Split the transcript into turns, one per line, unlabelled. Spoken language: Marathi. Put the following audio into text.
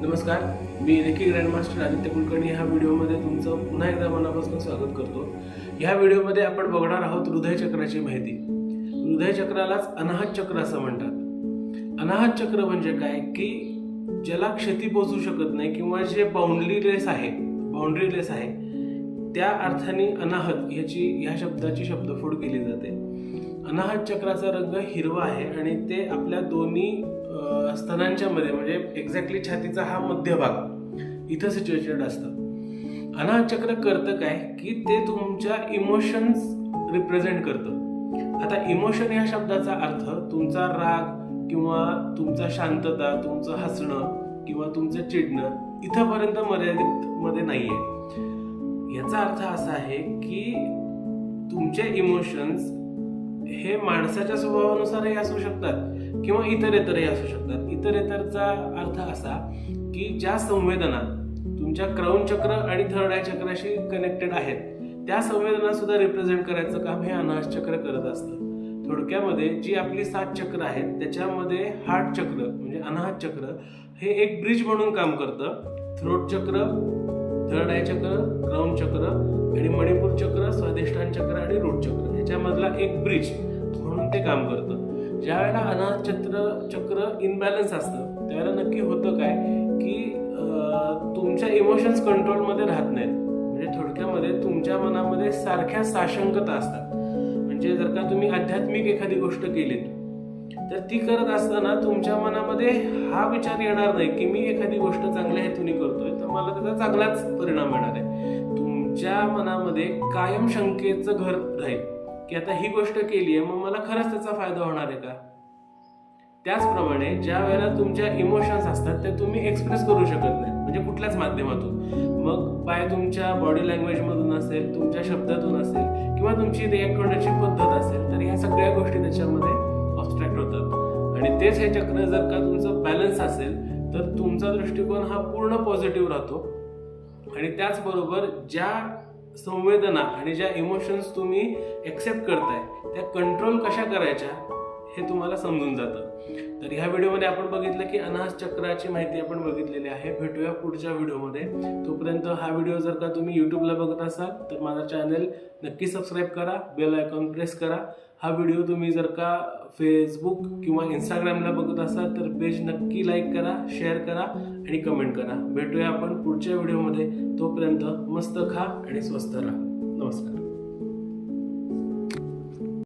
नमस्कार, मी रेकी ग्रँडमास्टर आदित्य कुलकर्णी ह्या व्हिडिओमध्ये तुमचं पुन्हा एकदा मनापासून स्वागत करतो। ह्या व्हिडिओमध्ये आपण बघणार आहोत हृदयचक्राची माहिती। हृदयचक्रालाच अनाहत चक्र असं म्हणतात। अनाहत चक्र म्हणजे काय की ज्याला क्षती पोहोचू शकत नाही किंवा जे बाउंड्रीलेस आहे त्या अर्थाने अनाहत ह्या शब्दाची शब्दफोड केली जाते। अनाहत चक्राचा रंग हिरवा आहे आणि ते आपल्या दोन्ही स्तनांच्या मध्ये म्हणजे एक्झॅक्टली छातीचा हा मध्यभाग इथं सिच्युएटेड असतं। अनाहत चक्र करतं काय की ते तुमच्या इमोशन्स रिप्रेझेंट करतं। आता इमोशन या शब्दाचा अर्थ तुमचा राग किंवा तुमचा शांतता, तुमचं हसणं किंवा तुमचं चिडणं इथंपर्यंत मर्यादित मध्ये नाहीये। याचा अर्थ असा आहे की तुमचे इमोशन्स हे माणसाच्या स्वभावानुसारही असू शकतात किंवा इतरेतरही असू शकतात। इतरेतरचा अर्थ असा की ज्या संवेदना तुमच्या क्राउन चक्र आणि थर्ड आय चक्राशी कनेक्टेड आहेत त्या संवेदना सुद्धा रिप्रेझेंट करायचं काम हे अनाहत चक्र करत असतं। थोडक्यामध्ये जी आपली 7 चक्र आहेत त्याच्यामध्ये हार्ट चक्र म्हणजे अनाहत चक्र हे एक ब्रिज म्हणून काम करतं। थ्रोट चक्र, थर्ड आय चक्र, क्राउन चक्र आणि मणिपूर चक्र, स्वाधिष्ठान चक्र आणि रूट चक्र ह्याच्यामधला एक ब्रिज म्हणून ते काम करतं। ज्या वेळेला अनाहत चक्र इनबॅलन्स असतं त्यावेळेला नक्की होतं काय की तुमच्या इमोशन्स कंट्रोलमध्ये राहत नाहीत। म्हणजे थोडक्यामध्ये तुमच्या मनामध्ये सारख्या साशंकता असतात। म्हणजे जर का तुम्ही आध्यात्मिक एखादी गोष्ट केलीत तर ती करत असताना तुमच्या मनामध्ये हा विचार येणार नाही की मी एखादी गोष्ट चांगल्या हेतूने करतोय तर मला त्याचा चांगलाच परिणाम मिळणार आहे। तुमच्या मनामध्ये कायम शंकेचं घर राहील की आता ही गोष्ट केली आहे मग मला खरंच त्याचा फायदा होणार आहे का। त्याचप्रमाणे ज्या वेळेला तुमच्या इमोशन्स असतात ते तुम्ही एक्सप्रेस करू शकत नाही म्हणजे कुठल्याच माध्यमातून, मग बाय तुमच्या बॉडी लँग्वेज मधून असेल, तुमच्या शब्दातून असेल किंवा तुमची रिॲक्ट होण्याची पद्धत असेल, तर ह्या सगळ्या गोष्टी त्याच्यामध्ये ऑब्स्ट्रॅक्ट होतात। आणि तेच हे चक्र जर का तुमचं बॅलन्स असेल तर तुमचा दृष्टिकोन हा पूर्ण पॉझिटिव्ह राहतो आणि त्याचबरोबर ज्या संवेदना आणि ज्या इमोशन्स तुम्ही एक्सेप्ट करताय त्या कंट्रोल कशा करायच्या हे तुम्हाला समजून जातं। तर ह्या व्हिडिओमध्ये आपण बघितलं की अनाहत चक्राची माहिती आपण बघितलेली आहे। भेटूया पुढच्या व्हिडिओमध्ये। तोपर्यंत हा व्हिडिओ जर का तुम्ही यूट्यूबला बघत असाल तर माझा चॅनल नक्की सबस्क्राईब करा, बेल आयकॉन प्रेस करा। हा व्हिडिओ तुम्ही जर का फेसबुक किंवा इंस्टाग्रामला बघत असाल तर पेज नक्की लाईक करा, शेअर करा आणि कमेंट करा। भेटूया आपण पुढच्या व्हिडिओमध्ये। तोपर्यंत मस्त खा आणि स्वस्त राहा। नमस्कार।